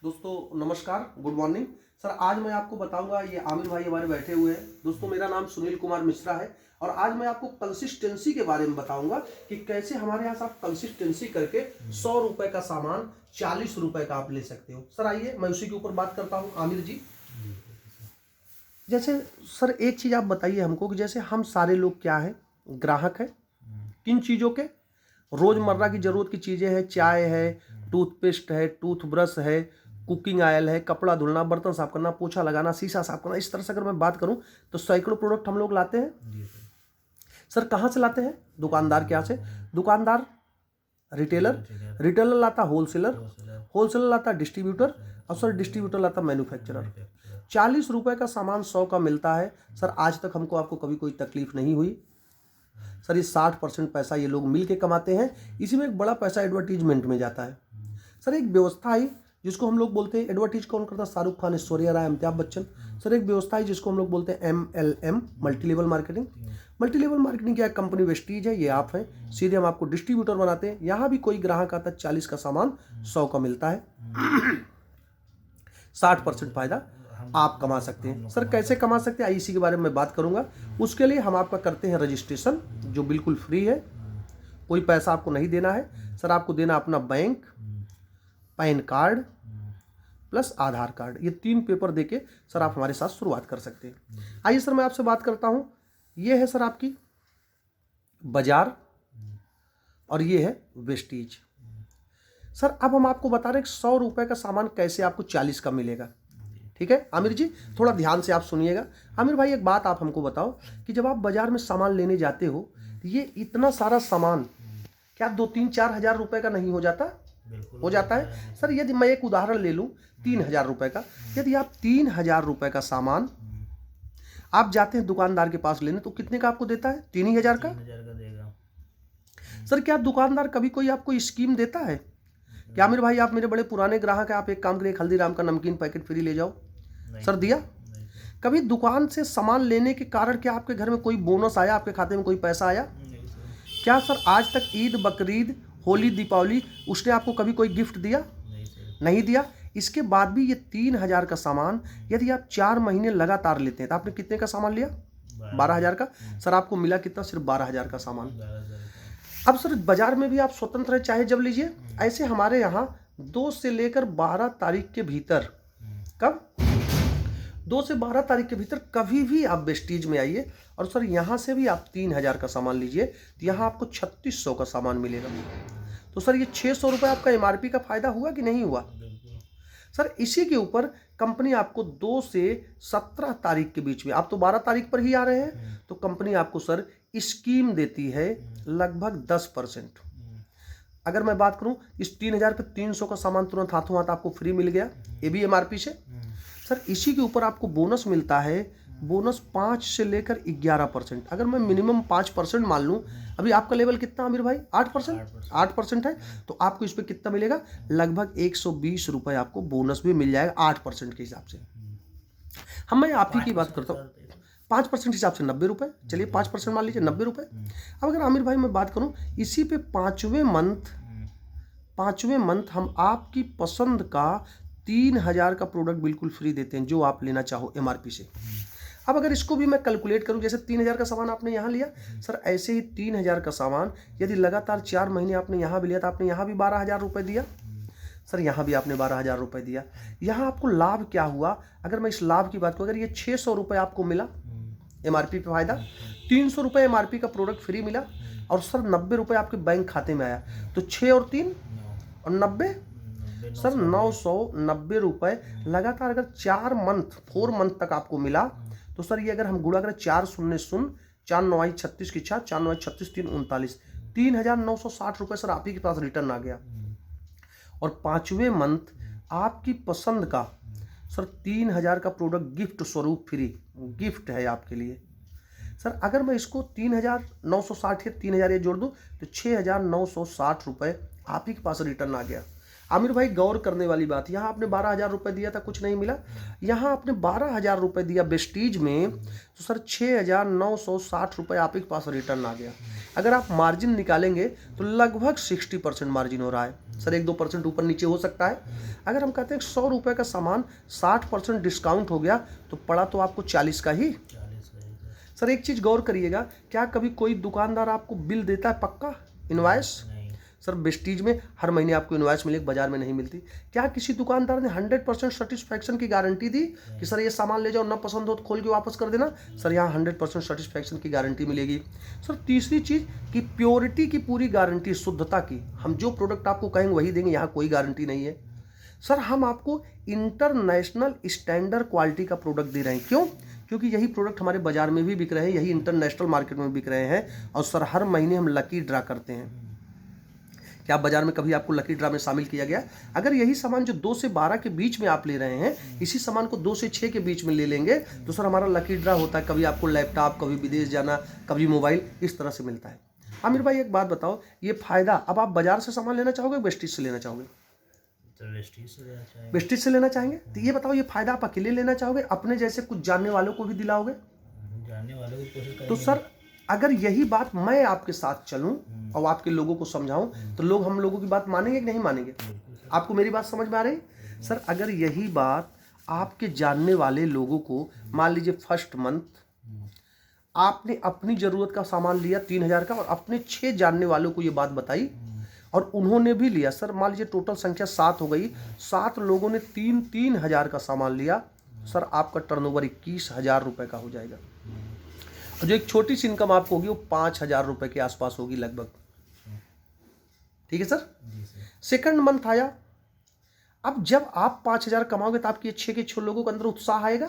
दोस्तों नमस्कार, good morning sir. आज मैं आपको बताऊंगा, ये आमिर भाई हमारे बैठे हुए हैं। दोस्तों मेरा नाम सुनील कुमार मिश्रा है और आज मैं आपको कंसिस्टेंसी के बारे में बताऊंगा कि कैसे हमारे यहाँ से आप कंसिस्टेंसी करके 100 रुपए का सामान 40 रुपए का आप ले सकते हो। सर आइए मैं उसी के ऊपर बात करता हूँ। आमिर जी, जैसे सर एक चीज़ आप बताइए हमको कि जैसे हम सारे लोग क्या है, ग्राहक है किन चीज़ों के, रोज़मर्रा की ज़रूरत की चीज़ें हैं। चाय है, टूथपेस्ट है, टूथब्रश है, कुकिंग ऑयल है, कपड़ा धुलना, बर्तन साफ करना, पोछा लगाना, शीशा साफ करना। इस तरह से अगर मैं बात करूं तो सैकड़ों प्रोडक्ट हम लोग लाते हैं। सर कहाँ से लाते हैं? दुकानदार के यहाँ से। दुकानदार रिटेलर, रिटेलर लाता होलसेलर, होलसेलर लाता डिस्ट्रीब्यूटर और सर डिस्ट्रीब्यूटर लाता मैन्युफैक्चरर। 40 रुपए का सामान 100 का मिलता है। सर आज तक हमको आपको कभी कोई तकलीफ नहीं हुई। सर ये 60% पैसा ये लोग मिल के कमाते हैं। इसी में एक बड़ा पैसा एडवर्टीजमेंट में जाता है। सर एक व्यवस्था है जिसको हम लोग बोलते हैं, एडवर्टीज कौन करता है? शाहरुख खान, ऐश्वर्या राय, अमिताभ बच्चन। सर एक व्यवस्था है जिसको हम लोग बोलते हैं MLM, multi level marketing. Multi level marketing क्या है? कंपनी वेस्टीज है, ये आप हैं, सीधे हम आपको डिस्ट्रीब्यूटर बनाते हैं। यहाँ भी कोई ग्राहक आता है 40 का सामान 100 का मिलता है। 60% फायदा आप कमा सकते हैं। सर कैसे कमा सकते हैं, इसी के बारे में मैं बात करूंगा। उसके लिए हम आपका करते हैं रजिस्ट्रेशन, जो बिल्कुल फ्री है, कोई पैसा आपको नहीं देना है। सर आपको देना अपना बैंक, पैन कार्ड प्लस आधार कार्ड, ये 3 पेपर देके सर आप हमारे साथ शुरुआत कर सकते हैं। आइए सर मैं आपसे बात करता हूं। ये है सर आपकी बाजार और ये है वेस्टीज। सर अब हम आपको बता रहे हैं 100 रुपए का सामान कैसे आपको 40 का मिलेगा। ठीक है आमिर जी, थोड़ा ध्यान से आप सुनिएगा। आमिर भाई एक बात आप हमको बताओ कि जब आप बाजार में सामान लेने जाते हो तो ये इतना सारा सामान क्या 2-3-4 हजार रुपए का नहीं हो जाता? हो जाता है। सर यदि मैं एक उदाहरण ले लूं 3,000 रुपए का, यदि आप 3,000 रुपए का सामान आप जाते हैं दुकानदार के पास लेने तो कितने का आपको देता है? 3,000 का देगा। सर क्या दुकानदार कभी कोई आपको स्कीम देता है? क्या आमिर भाई आप मेरे बड़े पुराने ग्राहक हैं, आप एक काम करिए हल्दीराम का नमकीन पैकेट फ्री ले जाओ। सर दिया? कभी दुकान से सामान लेने के कारण क्या आपके घर में कोई बोनस आया, आपके खाते में कोई पैसा आया? क्या सर आज तक ईद, बकरीद, होली, दीपावली उसने आपको कभी कोई गिफ्ट दिया? नहीं दिया। इसके बाद भी ये 3,000 का सामान यदि आप 4 महीने लगातार लेते हैं तो आपने कितने का सामान लिया? 12,000 का। सर आपको मिला कितना? सिर्फ 12,000 का सामान। अब सर बाजार में भी आप स्वतंत्र है, चाहे जब लीजिए। ऐसे हमारे यहाँ 2 से लेकर 12 तारीख के भीतर, कब? 2 से 12 तारीख के भीतर कभी भी आप वेस्टीज में आइए और सर यहाँ से भी आप 3,000 का सामान लीजिए तो यहाँ आपको 3600 का सामान मिलेगा। तो सर ये 600 रुपये आपका MRP का फायदा हुआ कि नहीं हुआ? सर इसी के ऊपर कंपनी आपको 2 से 17 तारीख के बीच में, आप तो 12 तारीख पर ही आ रहे हैं, तो कंपनी आपको सर स्कीम देती है लगभग 10%। अगर मैं बात करूं इस 3,000 पे 300 का सामान तुरंत हाथों हाथ आपको फ्री मिल गया, ये भी MRP से। सर इसी के ऊपर आपको बोनस मिलता है, बोनस 5 से लेकर 11%। अगर मैं मिनिमम 5% मान लूं, अभी आपका लेवल कितना आमिर भाई? 8% है, तो आपको इस पर कितना मिलेगा? लगभग 120 रुपये आपको बोनस भी मिल जाएगा 8% के हिसाब से। मैं आप ही की बात करता हूँ, 5% हिसाब से 90 रुपये। चलिए 5% मान लीजिए 90 रुपये। अब अगर आमिर भाई मैं बात करूँ इसी पे 5वें मंथ हम आपकी पसंद का 3,000 का प्रोडक्ट बिल्कुल फ्री देते हैं, जो आप लेना चाहो MRP से। अब अगर इसको भी मैं कैलकुलेट करूं, जैसे 3,000 का सामान आपने यहाँ लिया, सर ऐसे ही 3,000 का सामान यदि लगातार 4 महीने आपने यहाँ भी लिया तो आपने यहाँ भी 12,000 रुपये दिया। सर यहाँ भी आपने 12,000 रुपये दिया। यहाँ आपको लाभ क्या हुआ? अगर मैं इस लाभ की बात करूँ, अगर ये 600 रुपये आपको मिला MRP पे फायदा, 300 रुपये MRP का प्रोडक्ट फ्री मिला और सर 90 रुपये आपके बैंक खाते में आया, तो 6 और 3 और 90, सर 990 रुपये लगातार अगर 4 मंथ तक आपको मिला तो सर ये अगर हम गुणा करें 4 शून्य शून्य 4 9 36 की 4 4 9 36 3 39, 3,960 रुपये सर आप ही के पास रिटर्न आ गया। और 5वें मंथ आपकी पसंद का सर 3,000 का प्रोडक्ट गिफ्ट स्वरूप फ्री, गिफ्ट है आपके लिए। सर अगर मैं इसको 3,960 या 3,000 ये जोड़ दूँ तो 6,960 रुपये आप ही के पास रिटर्न आ गया। आमिर भाई गौर करने वाली बात, यहाँ आपने 12,000 रुपये दिया था, कुछ नहीं मिला। यहाँ आपने 12,000 रुपये दिया वेस्टीज में, तो सर 6,960 रुपये आप ही के पास रिटर्न आ गया। अगर आप मार्जिन निकालेंगे तो लगभग 60% मार्जिन हो रहा है सर, 1-2% ऊपर नीचे हो सकता है। अगर हम कहते हैं 100 रुपये का सामान 60% डिस्काउंट हो गया तो पड़ा तो आपको 40 का ही। सर एक चीज़ गौर करिएगा, क्या कभी कोई दुकानदार आपको बिल देता है पक्का इनवॉइस? सर वेस्टीज में हर महीने आपको इनवॉइस मिलेगी, बाजार में नहीं मिलती। क्या किसी दुकानदार ने 100% सेटिस्फैक्शन की गारंटी दी कि सर ये सामान ले जाओ, ना पसंद हो तो खोल के वापस कर देना? सर यहाँ 100% सेटिस्फैक्शन की गारंटी मिलेगी। सर तीसरी चीज़ कि प्योरिटी की पूरी गारंटी, शुद्धता की, हम जो प्रोडक्ट आपको कहेंगे वही देंगे, यहाँ कोई गारंटी नहीं है। सर हम आपको इंटरनेशनल स्टैंडर्ड क्वालिटी का प्रोडक्ट दे रहे हैं। क्यों? क्योंकि यही प्रोडक्ट हमारे बाजार में भी बिक रहे हैं, यही इंटरनेशनल मार्केट में बिक रहे हैं। और सर हर महीने हम लकी ड्रा करते हैं। क्या बाजार में कभी आपको लकी ड्रा में शामिल किया गया? अगर यही सामान जो 2 से 12 के बीच में आप ले रहे हैं, इसी सामान को 2 से 6 के बीच में ले लेंगे तो सर हमारा लकी ड्रा होता है। कभी आपको लैपटॉप, कभी विदेश जाना, कभी मोबाइल, इस तरह से मिलता है। आमिर भाई एक बात बताओ, ये फायदा अब आप बाजार से सामान लेना चाहोगे, वेस्टीज से लेना चाहोगे? वेस्टीज से लेना चाहेंगे। तो ये बताओ, ये फायदा आप अकेले लेना चाहोगे, अपने जैसे कुछ जानने वालों को भी दिलाओगे? जानने वालों को कोशिश करेंगे। तो सर अगर यही बात मैं आपके साथ चलूं और आपके लोगों को समझाऊं तो लोग हम लोगों की बात मानेंगे कि नहीं मानेंगे? आपको मेरी बात समझ में आ रही? सर अगर यही बात आपके जानने वाले लोगों को, मान लीजिए फर्स्ट मंथ आपने अपनी ज़रूरत का सामान लिया 3,000 का और अपने 6 जानने वालों को ये बात बताई और उन्होंने भी लिया, सर मान लीजिए टोटल संख्या 7 हो गई, 7 लोगों ने 3,000 का सामान लिया, सर आपका टर्नओवर 21,000 रुपये का हो जाएगा। और जो एक छोटी सी इनकम आपको होगी वो 5,000 रुपये के आसपास होगी लगभग। ठीक है सर? सेकंड मंथ आया, अब जब आप 5,000 कमाओगे तो आपके 6 के 6 लोगों के अंदर उत्साह आएगा।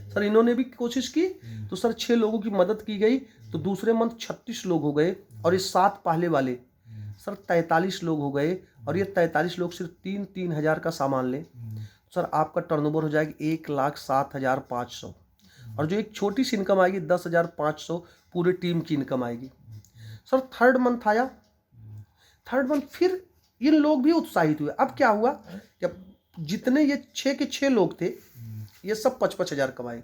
सर इन्होंने भी कोशिश की तो सर 6 लोगों की मदद की गई, तो दूसरे मंथ 36 लोग हो गए और ये 7 पहले वाले सर 43 लोग हो गए और ये 43 लोग सिर्फ 3,000 का सामान लें, सर आपका टर्नओवर हो जाएगा 1,07,500। और जो एक छोटी सी इनकम आएगी 10,500 पूरे टीम की इनकम आएगी। सर थर्ड मंथ आया, थर्ड मंथ फिर इन लोग भी उत्साहित हुए। अब क्या हुआ, जब जितने ये 6 के 6 लोग थे ये सब 55,000 कमाए,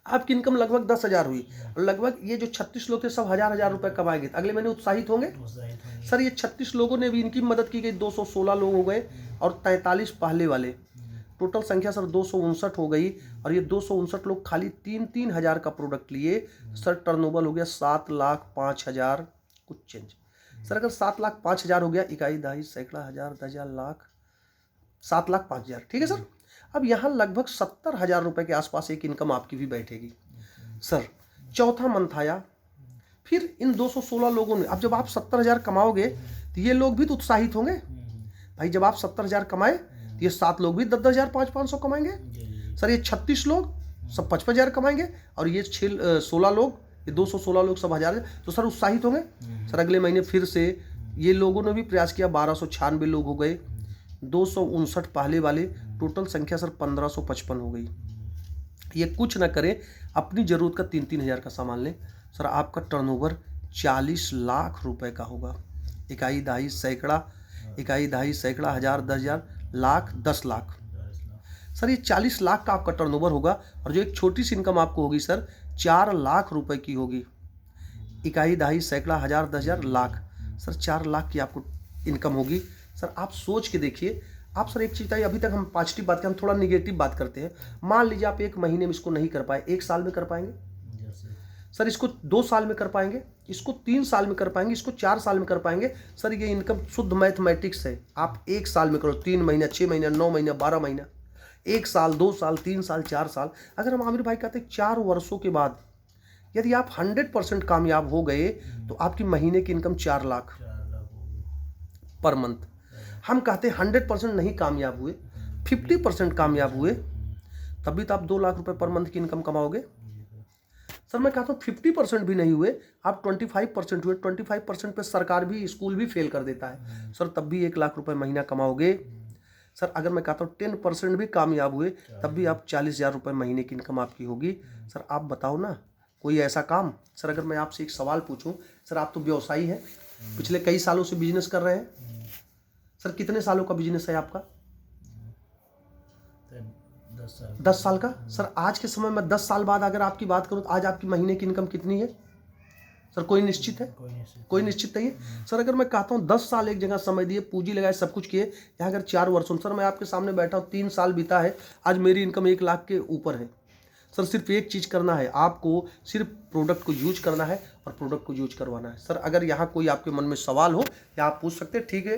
आपकी इनकम लगभग 10,000 हुई और लगभग ये जो 36 लोग थे सब 1,000 रुपए कमाएंगे, अगले महीने उत्साहित होंगे। सर ये 36 लोगों ने भी, इनकी मदद की गई, 216 लोग हो गए और 43 पहले वाले, टोटल संख्या सर 259 हो गई। और ये 259 लोग खाली 3,000 का प्रोडक्ट लिए, सर टर्नओवर हो गया 7,05,000 कुछ चेंज। सर अगर 7,05,000 हो गया, इकाई, दहाई, सैकड़ा, हजार, 10,000, लाख, 7,05,000, ठीक है सर। अब यहाँ लगभग 70,000 रुपये के आसपास एक इनकम आपकी भी बैठेगी। सर चौथा मंथ आया, फिर इन 216 लोगों ने, अब जब आप 70,000 कमाओगे तो ये लोग भी तो उत्साहित होंगे भाई। जब आप 70,000 कमाए तो ये 7 लोग भी 10,000 500 कमाएंगे। सर ये 36 लोग सब 55,000 कमाएंगे और ये 16 लोग, ये 216 लोग सब 1,000, तो सर उत्साहित होंगे। सर अगले महीने फिर से ये लोगों ने भी प्रयास किया, 1,296 लोग हो गए, 259 पहले वाले, टोटल संख्या सर 1,555 हो गई। ये कुछ ना करें, अपनी ज़रूरत का 3,000 का सामान लें, सर आपका टर्नओवर 40 लाख रुपए का होगा। इकाई, दहाई, सैकड़ा, इकाई, दहाई, सैकड़ा, हजार, 10,000, लाख, 10 लाख। सर ये 40 लाख का आपका टर्नओवर होगा और जो एक छोटी सी इनकम आपको होगी सर 4 लाख रुपए की होगी। इकाई, दहाई, सैकड़ा, हजार, 10,000, लाख, सर 4 लाख की आपको इनकम होगी। सर आप सोच के देखिए। आप सर एक चीज़, अभी तक हम पॉजिटिव बात करें, हम थोड़ा निगेटिव बात करते हैं। मान लीजिए आप 1 महीने में इसको नहीं कर पाए, 1 साल में कर पाएंगे? सर इसको 2 साल में कर पाएंगे, इसको 3 साल में कर पाएंगे, इसको 4 साल में कर पाएंगे। सर ये इनकम शुद्ध मैथमेटिक्स है। आप 1 साल में करो, 3 महीना, 6 महीना, 9 महीना, 12 महीना, 1 साल, 2 साल, 3 साल, 4 साल। अगर हम आमिर भाई कहते हैं 4 वर्षों के बाद यदि आप 100% कामयाब हो गए तो आपकी महीने की इनकम 4 लाख पर मंथ। हम कहते हैं 100% नहीं कामयाब हुए, 50% कामयाब हुए, तभी तो आप 2 लाख रुपए पर मंथ की इनकम कमाओगे। सर मैं कहता हूँ 50% भी नहीं हुए, आप 25% हुए, 25% पे सरकार भी, स्कूल भी फेल कर देता है, सर तब भी 1 लाख रुपए महीना कमाओगे। सर अगर मैं कहता हूँ 10% भी कामयाब हुए तब भी आप 40,000 रुपये महीने की इनकम आपकी होगी। सर आप बताओ ना कोई ऐसा काम। सर अगर मैं आपसे एक सवाल पूछूं, सर आप तो व्यवसायी हैं, पिछले कई सालों से बिजनेस कर रहे हैं, सर कितने सालों का बिजनेस है आपका? 10 साल का। सर आज के समय में 10 साल बाद अगर आपकी बात करूं तो आज आपकी महीने की इनकम कितनी है सर? कोई निश्चित है? कोई निश्चित नहीं है सर। अगर मैं कहता हूँ 10 साल एक जगह समय दिए, पूंजी लगाए, सब कुछ किए, यहाँ अगर 4 वर्षों सर मैं आपके सामने बैठा हूँ, 3 साल बीता है, आज मेरी इनकम 1 लाख के ऊपर है सर। सिर्फ एक चीज़ करना है आपको, सिर्फ प्रोडक्ट को यूज करना है और प्रोडक्ट को यूज करवाना है सर। अगर यहाँ कोई आपके मन में सवाल हो या आप पूछ सकते हैं, ठीक है।